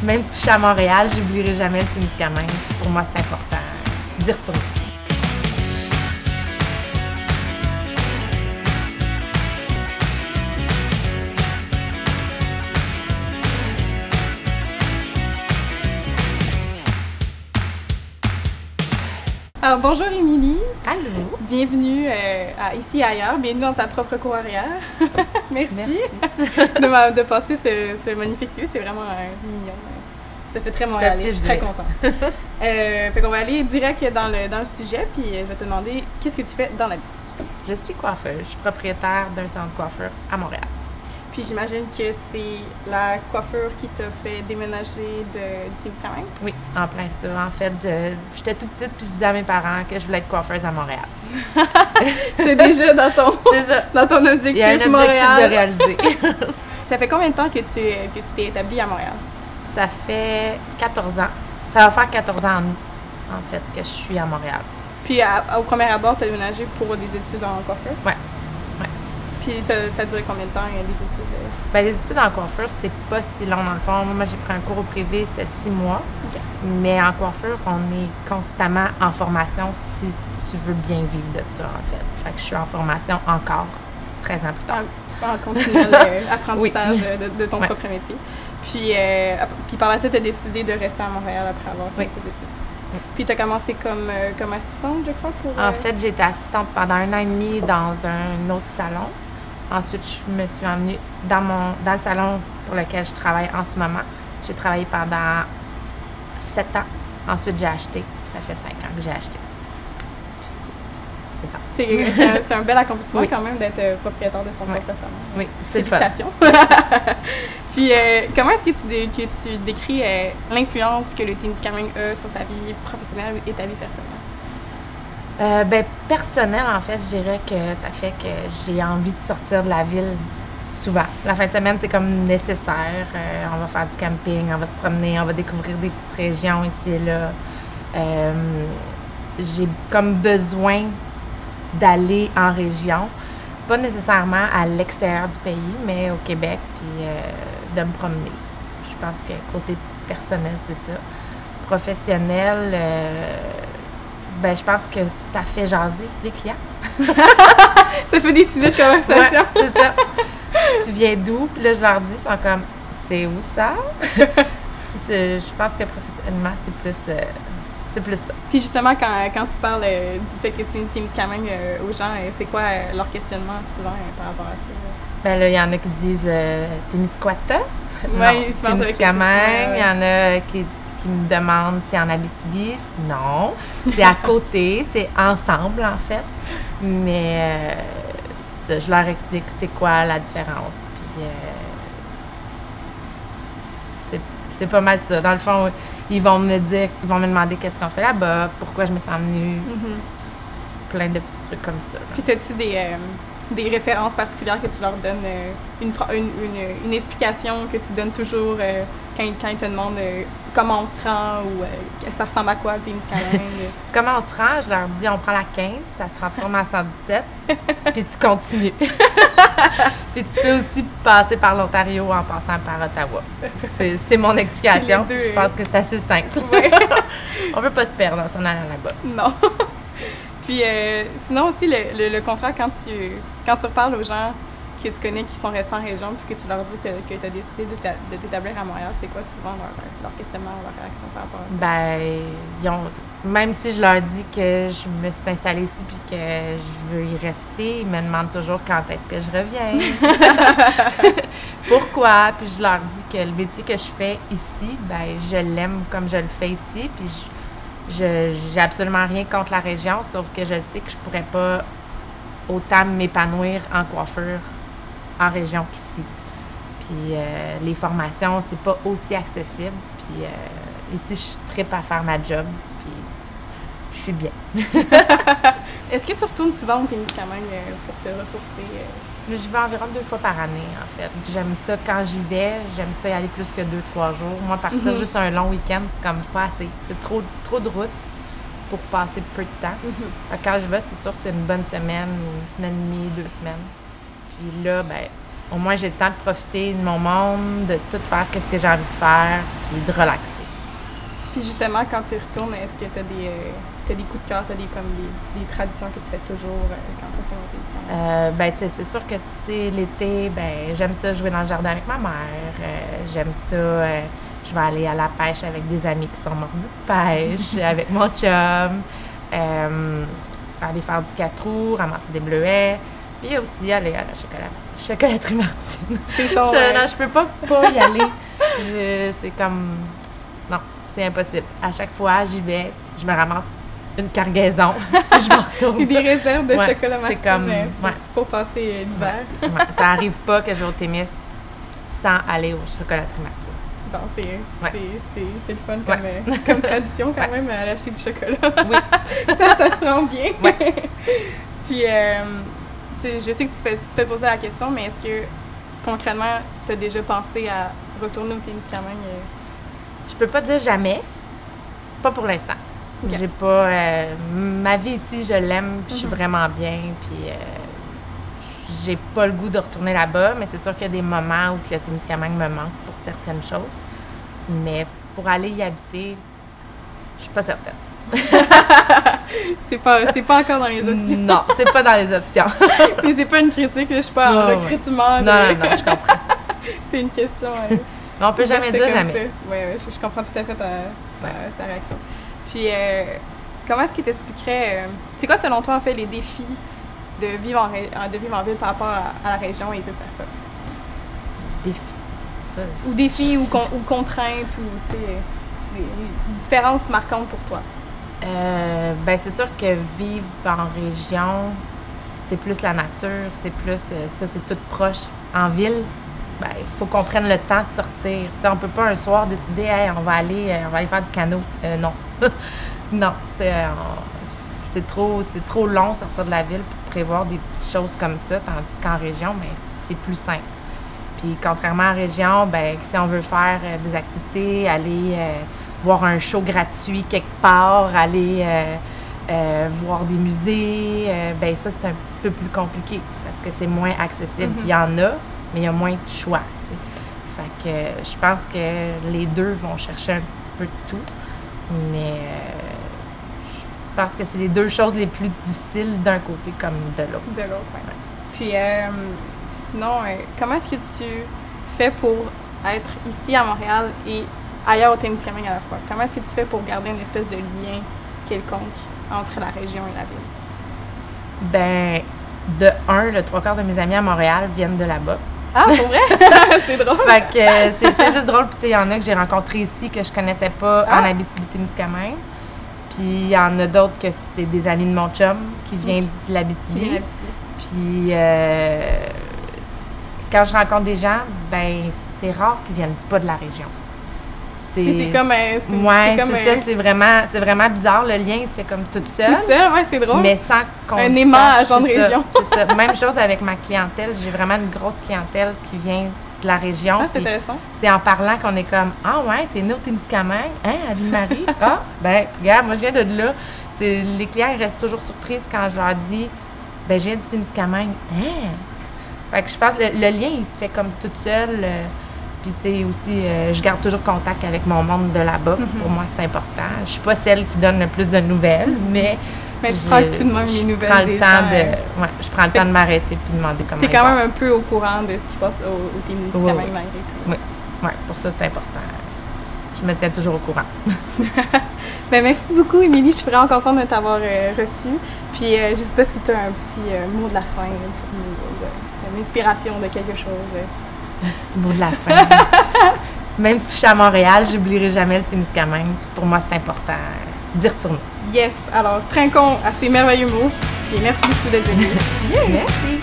même si je suis à Montréal, j'oublierai jamais le Témiscamingue. Pour moi, c'est important d'y retourner. Alors, bonjour Émilie. Allô. Bienvenue à Ici et Ailleurs. Bienvenue dans ta propre cour arrière. Merci, de passer ce magnifique lieu. C'est vraiment mignon. Ça fait très montréalais. Je suis très contente. Fait qu'on va aller direct dans le sujet, puis je vais te demander qu'est-ce que tu fais dans la vie. Je suis coiffeuse. Je suis propriétaire d'un salon de coiffure à Montréal. Puis j'imagine que c'est la coiffure qui t'a fait déménager du Témiscamingue? Oui, en plein ça. En fait, j'étais toute petite puis je disais à mes parents que je voulais être coiffeuse à Montréal. C'est déjà dans ton objectif. Il y a un objectif Montréal. de réaliser. Ça fait combien de temps que tu t'es établie à Montréal? Ça fait 14 ans. Ça va faire 14 ans en août, en fait, que je suis à Montréal. Puis au premier abord, tu as déménagé pour des études en coiffure? Oui. Puis ça a duré combien de temps, les études? Bien, les études en coiffure, c'est pas si long dans le fond. Moi, j'ai pris un cours au privé, c'était 6 mois. Okay. Mais en coiffure, on est constamment en formation si tu veux bien vivre de ça, en fait. Fait que je suis en formation encore 13 ans plus tard. En continuel apprentissage oui. de ton propre métier. Puis par la suite, tu as décidé de rester à Montréal après avoir fait tes études. Oui. Puis tu as commencé comme assistante, je crois? En fait, j'ai été assistante pendant 1 an et demi dans un autre salon. Ensuite, je me suis emmenée dans le salon pour lequel je travaille en ce moment. J'ai travaillé pendant 7 ans. Ensuite, j'ai acheté. Ça fait 5 ans que j'ai acheté. C'est ça. C'est un bel accomplissement quand même d'être propriétaire de son propre salon. Oui, c'est félicitations. Puis, comment est-ce que tu décris l'influence que le Témiscamingue a sur ta vie professionnelle et ta vie personnelle? Personnel, en fait, je dirais que ça fait que j'ai envie de sortir de la ville souvent. La fin de semaine, c'est comme nécessaire. On va faire du camping, on va se promener, on va découvrir des petites régions ici et là. J'ai comme besoin d'aller en région, pas nécessairement à l'extérieur du pays, mais au Québec, puis de me promener. Je pense que côté personnel, c'est ça. Professionnel, je pense que ça fait jaser les clients. Ça fait des sujets de conversation. Ouais, c'est ça. Tu viens d'où? Puis là, je leur dis, ils sont comme, c'est où ça? Puis je pense que professionnellement, c'est plus ça. Puis justement, quand tu parles du fait que tu es Témiscamingue aux gens, c'est quoi leur questionnement souvent par rapport à ça? Ben là, il y en a qui disent Témiscouata. Oui, Témiscamingue. Il y en a qui me demandent si c'est en Abitibi. Non. C'est à côté, c'est ensemble, en fait. Mais je leur explique c'est quoi la différence. Puis c'est pas mal ça. Dans le fond, ils vont me demander qu'est-ce qu'on fait là-bas, pourquoi je me sens venue. Plein de petits trucs comme ça. Puis as-tu des références particulières que tu leur donnes, une explication que tu donnes toujours quand ils te demandent comment on se rend ou ça ressemble à quoi le Témiscamingue? Comment on se rend? Je leur dis on prend la 15, ça se transforme en 117, puis tu continues. Puis tu peux aussi passer par l'Ontario en passant par Ottawa. C'est mon explication. Je pense que c'est assez simple. Ouais. On ne peut pas se perdre en s'en allant là-bas. Non. Puis sinon aussi, le contraire, quand tu reparles aux gens que tu connais qui sont restés en région puis que tu leur dis que tu as décidé de t'établir à Montréal, c'est quoi souvent leur questionnement, leur réaction par rapport à ça? Même si je leur dis que je me suis installée ici puis que je veux y rester, ils me demandent toujours quand est-ce que je reviens. Pourquoi? Puis je leur dis que le métier que je fais ici, je l'aime comme je le fais ici, puis j'ai absolument rien contre la région, sauf que je sais que je pourrais pas autant m'épanouir en coiffure en région qu'ici. Puis les formations, c'est pas aussi accessible. Puis ici, je trippe à faire ma job, puis je suis bien. Est-ce que tu retournes souvent au Témiscamingue pour te ressourcer? Je vais environ 2 fois par année, en fait. J'aime ça quand j'y vais. J'aime ça y aller plus que 2-3 jours. Moi, partir juste un long week-end, c'est comme pas assez. C'est trop de route pour passer peu de temps. Quand je vais, c'est sûr que c'est une bonne semaine, ou 1 semaine et demie, 2 semaines. Puis là, au moins j'ai le temps de profiter de mon monde, de tout faire ce que j'ai envie de faire, puis de relaxer. Puis justement, quand tu retournes, est-ce que tu as des coups de cœur, tu as des traditions que tu fais toujours quand tu retournes au Témiscamingue? Ben, tu sais, c'est sûr que si c'est l'été, ben, j'aime ça jouer dans le jardin avec ma mère. J'aime ça, je vais aller à la pêche avec des amis qui sont mordus de pêche, avec mon chum. Aller faire du 4 roues, ramasser des bleuets. Puis aussi aller à la chocolaterie Martine. C'est ton, non, je peux pas y aller. C'est comme... Non, c'est impossible. À chaque fois, j'y vais, je me ramasse une cargaison, puis je me retourne. Et des réserves de chocolat Martine comme, pour passer l'hiver. Ça arrive pas que je vais au Témis sans aller au chocolaterie Martine. Bon, c'est le fun comme tradition quand même, à acheter du chocolat. Oui. ça se prend bien. Ouais. Puis, je sais que tu fais poser la question, mais est-ce que concrètement, tu as déjà pensé à retourner au Témiscamingue? Je peux pas dire jamais. Pas pour l'instant. Okay. J'ai pas... ma vie ici, je l'aime, puis je suis vraiment bien, puis j'ai pas le goût de retourner là-bas, mais c'est sûr qu'il y a des moments où le Témiscamingue me manque pour certaines choses. Mais pour aller y habiter, je suis pas certaine. c'est pas encore dans les options. Non, c'est pas dans les options. Mais c'est pas une critique, là, je suis pas en recrutement. Non, je comprends. C'est une question. On peut jamais dire jamais. Oui, je comprends tout à fait ta réaction. Puis, comment est-ce que tu expliquerais... c'est quoi, selon toi, en fait, les défis de vivre en ville par rapport à la région et vice-versa? Défis? Ou défis ou contraintes, ou, tu sais, des différences marquantes pour toi? Ben c'est sûr que vivre en région, c'est plus la nature, c'est plus... ça, c'est tout proche. En ville, ben il faut qu'on prenne le temps de sortir. T'sais, on peut pas un soir décider, hey, on va aller faire du canot. Non. Non. C'est trop long sortir de la ville pour prévoir des petites choses comme ça, tandis qu'en région, ben, c'est plus simple. Puis contrairement en région, ben si on veut faire des activités, aller voir un show gratuit quelque part, aller voir des musées, ben ça, c'est un petit peu plus compliqué parce que c'est moins accessible. Il y en a, mais il y a moins de choix. T'sais. Fait que je pense que les deux vont chercher un petit peu de tout, mais je pense que c'est les deux choses les plus difficiles d'un côté comme de l'autre. De l'autre, oui. Puis sinon, comment est-ce que tu fais pour être ici à Montréal et ailleurs au Témiscamingue à la fois? Comment est-ce que tu fais pour garder une espèce de lien quelconque entre la région et la ville? Ben, de un, le 3/4 de mes amis à Montréal viennent de là-bas. Ah, pour vrai? C'est drôle! Fait que c'est juste drôle. Puis il y en a que j'ai rencontrés ici que je connaissais pas en Abitibi-Témiscamingue. Puis il y en a d'autres que c'est des amis de mon chum qui vient de l'Abitibi. Puis quand je rencontre des gens, ben c'est rare qu'ils viennent pas de la région. C'est comme ça, c'est vraiment bizarre. Le lien, il se fait comme tout seul. Tout seul, ouais, c'est drôle. Mais sans qu'on un aimant à genre de région. C'est ça. Même chose avec ma clientèle. J'ai vraiment une grosse clientèle qui vient de la région. Ah, c'est intéressant. C'est en parlant qu'on est comme, ah ouais, t'es né au Témiscamingue, hein, à Ville-Marie? Ah, ben, regarde, moi je viens de là. Les clients, ils restent toujours surprises quand je leur dis, ben, je viens du Témiscamingue. Hein? Fait que je pense que le lien, il se fait comme tout seul. Puis, tu sais, aussi, je garde toujours contact avec mon monde de là-bas. Pour moi, c'est important. Je suis pas celle qui donne le plus de nouvelles, mais tu prends tout de même les nouvelles des gens. Je prends le temps de m'arrêter puis de demander comment t'es quand même un peu au courant de ce qui passe au Témiscamingue malgré tout. Oui, pour ça, c'est important. Je me tiens toujours au courant. Ben, merci beaucoup, Émilie. Je suis vraiment contente de t'avoir reçue. Puis, je sais pas si tu as un petit mot de la fin pour nous, une inspiration de quelque chose. Petit mot de la fin. Même si je suis à Montréal, j'oublierai jamais le Témiscamingue. Puis pour moi, c'est important d'y retourner. Yes! Alors, trinquons à ces merveilleux mots. Et merci beaucoup d'être venu. Merci!